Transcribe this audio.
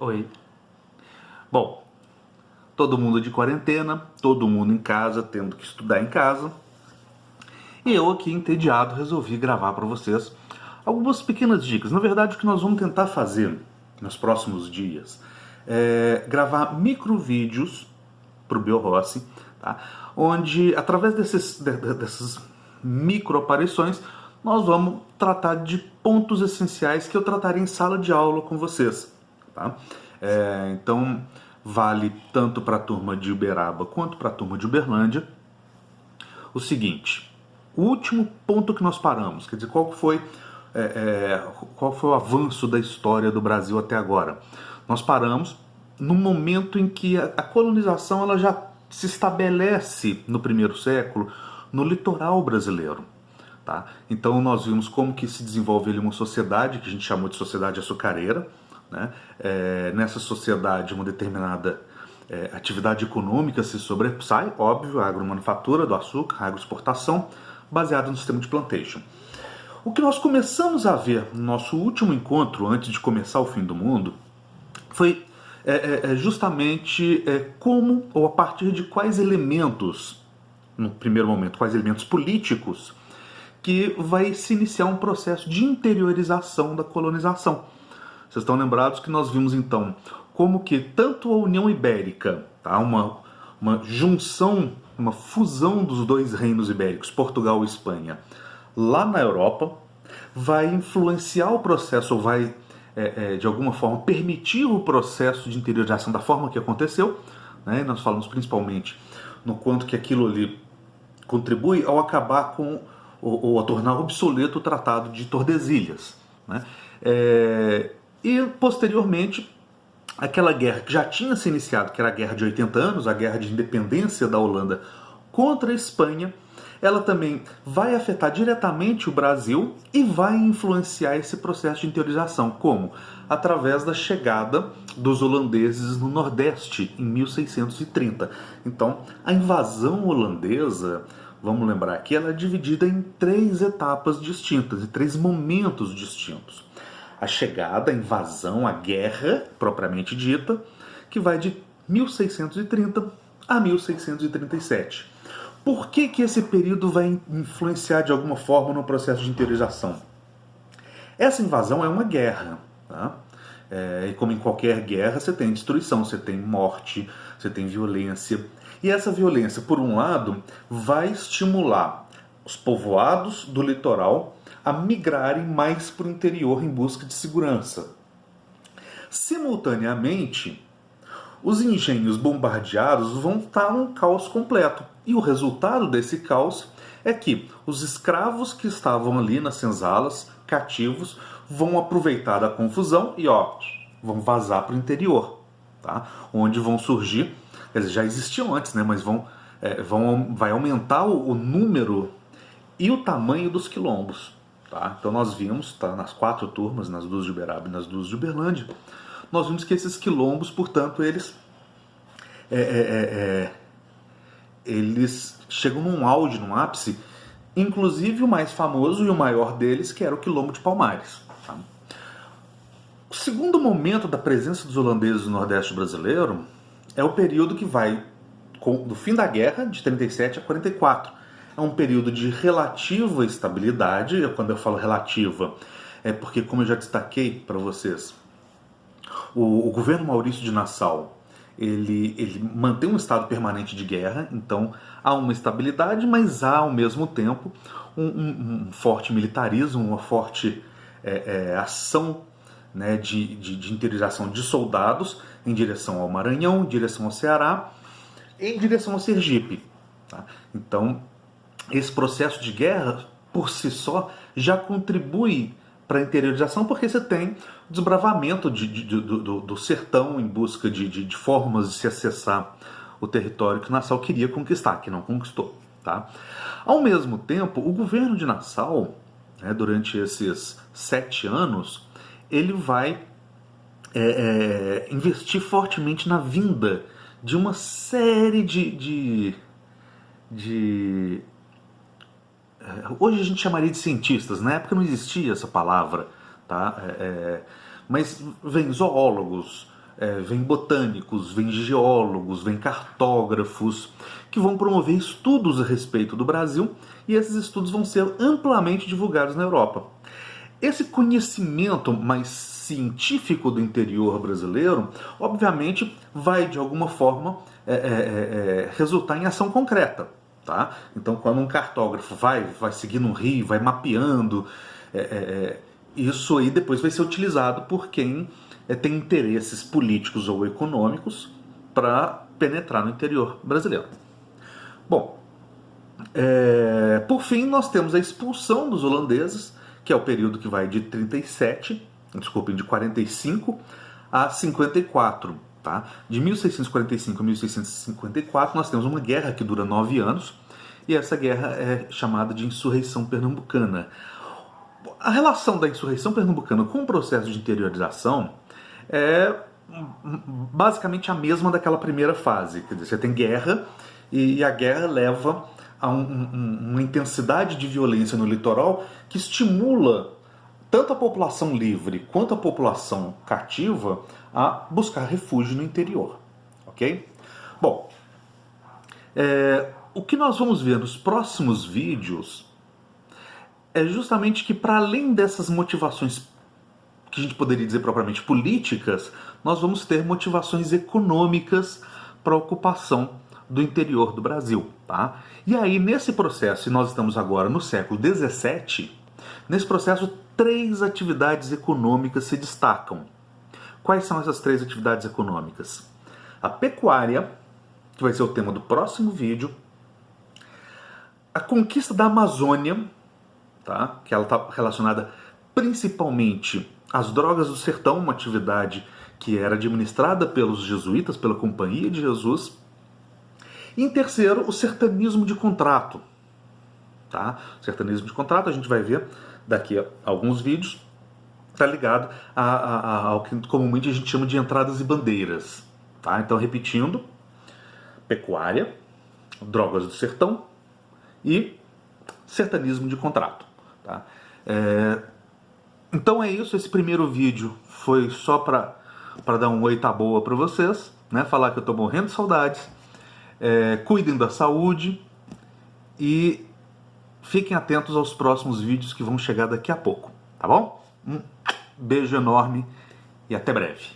Oi. Bom, todo mundo de quarentena, todo mundo em casa, tendo que estudar em casa. E eu aqui, entediado, resolvi gravar para vocês algumas pequenas dicas. Na verdade, o que nós vamos tentar fazer nos próximos dias é gravar micro vídeos para o BioRossi, tá? Onde, através dessas micro aparições, nós vamos tratar de pontos essenciais que eu trataria em sala de aula com vocês. Tá? Então, vale tanto para a turma de Uberaba quanto para a turma de Uberlândia. O seguinte, o último ponto que nós paramos, quer dizer, qual foi o avanço da história do Brasil até agora? Nós paramos no momento em que a colonização ela já se estabelece no primeiro século no litoral brasileiro. Tá? Então nós vimos como que se desenvolve ali uma sociedade que a gente chamou de sociedade açucareira. Né? Nessa sociedade uma determinada atividade econômica se sobressai, óbvio, a agromanufatura do açúcar, a agroexportação, baseada no sistema de plantation. O que nós começamos a ver no nosso último encontro, antes de começar o fim do mundo, foi justamente como ou a partir de quais elementos, no primeiro momento, quais elementos políticos, que vai se iniciar um processo de interiorização da colonização. Vocês estão lembrados que nós vimos então como que tanto a União Ibérica, tá, uma junção, uma fusão dos dois reinos ibéricos, Portugal e Espanha, lá na Europa, vai influenciar o processo, ou vai de alguma forma permitir o processo de interiorização da forma que aconteceu. Né? Nós falamos principalmente no quanto que aquilo ali contribui ao acabar com ou a tornar obsoleto o Tratado de Tordesilhas. Né? E posteriormente aquela guerra que já tinha se iniciado, que era a Guerra de 80 anos, a Guerra de Independência da Holanda contra a Espanha, ela também vai afetar diretamente o Brasil e vai influenciar esse processo de interiorização. Como? Através da chegada dos holandeses no Nordeste, em 1630. Então, a invasão holandesa, vamos lembrar que ela é dividida em 3 etapas distintas, em 3 momentos distintos. A chegada, a invasão, a guerra, propriamente dita, que vai de 1630 a 1637. Por que esse período vai influenciar de alguma forma no processo de interiorização? Essa invasão é uma guerra. Tá? E como em qualquer guerra, você tem destruição, você tem morte, você tem violência. E essa violência, por um lado, vai estimular os povoados do litoral a migrarem mais para o interior em busca de segurança. Simultaneamente, os engenhos bombardeados vão estar um caos completo. E o resultado desse caos é que os escravos que estavam ali nas senzalas, cativos, vão aproveitar da confusão e vão vazar para o interior. Tá? Onde vão surgir, quer dizer, já existiam antes, né, mas vai aumentar o número e o tamanho dos quilombos. Tá? Então nós vimos, tá, nas 4 turmas, nas 2 de Uberaba e nas 2 de Uberlândia, nós vimos que esses quilombos, portanto, eles chegam num auge, num ápice, inclusive o mais famoso e o maior deles, que era o Quilombo de Palmares. Tá? O segundo momento da presença dos holandeses no Nordeste brasileiro é o período que vai do fim da guerra, de 37 a 44. É um período de relativa estabilidade. Quando eu falo relativa, é porque, como eu já destaquei para vocês, o governo Maurício de Nassau ele mantém um estado permanente de guerra, então há uma estabilidade, mas há ao mesmo tempo um forte militarismo, uma forte ação, né, de interiorização de soldados em direção ao Maranhão, em direção ao Ceará e em direção ao Sergipe. Tá? Então, esse processo de guerra, por si só, já contribui para a interiorização, porque você tem o desbravamento do sertão em busca de formas de se acessar o território que Nassau queria conquistar, que não conquistou. Tá? Ao mesmo tempo, o governo de Nassau, né, durante esses 7 anos, ele vai investir fortemente na vinda de uma série hoje a gente chamaria de cientistas, na época não existia essa palavra, tá? Mas vem zoólogos, vem botânicos, vem geólogos, vem cartógrafos, que vão promover estudos a respeito do Brasil, e esses estudos vão ser amplamente divulgados na Europa. Esse conhecimento mais científico do interior brasileiro, obviamente, vai de alguma forma resultar em ação concreta. Tá? Então, quando um cartógrafo vai seguindo um rio, vai mapeando, isso aí depois vai ser utilizado por quem tem interesses políticos ou econômicos para penetrar no interior brasileiro. Bom, por fim, nós temos a expulsão dos holandeses, que é o período que vai de 45 a 54. Tá? De 1645 a 1654 nós temos uma guerra que dura 9 anos, e essa guerra é chamada de Insurreição Pernambucana. A relação da Insurreição Pernambucana com o processo de interiorização é basicamente a mesma daquela primeira fase. Quer dizer, você tem guerra, e a guerra leva a uma intensidade de violência no litoral que estimula tanto a população livre quanto a população cativa a buscar refúgio no interior. Ok? Bom, o que nós vamos ver nos próximos vídeos é justamente que, para além dessas motivações que a gente poderia dizer propriamente políticas, nós vamos ter motivações econômicas para a ocupação do interior do Brasil. Tá? E aí, nesse processo, e nós estamos agora no século XVII, nesse processo, 3 atividades econômicas se destacam. Quais são essas 3 atividades econômicas? A pecuária, que vai ser o tema do próximo vídeo, a conquista da Amazônia, tá? Que ela está relacionada principalmente às drogas do sertão, uma atividade que era administrada pelos jesuítas, pela Companhia de Jesus. E em terceiro, o sertanismo de contrato. Tá? O sertanismo de contrato, a gente vai ver daqui a alguns vídeos, está ligado ao que comumente a gente chama de entradas e bandeiras. Tá? Então, repetindo, pecuária, drogas do sertão e sertanismo de contrato. Tá? Então é isso, esse primeiro vídeo foi só para dar um oi tá boa para vocês, né? Falar que eu estou morrendo de saudades, cuidem da saúde e fiquem atentos aos próximos vídeos que vão chegar daqui a pouco, tá bom? Um beijo enorme e até breve.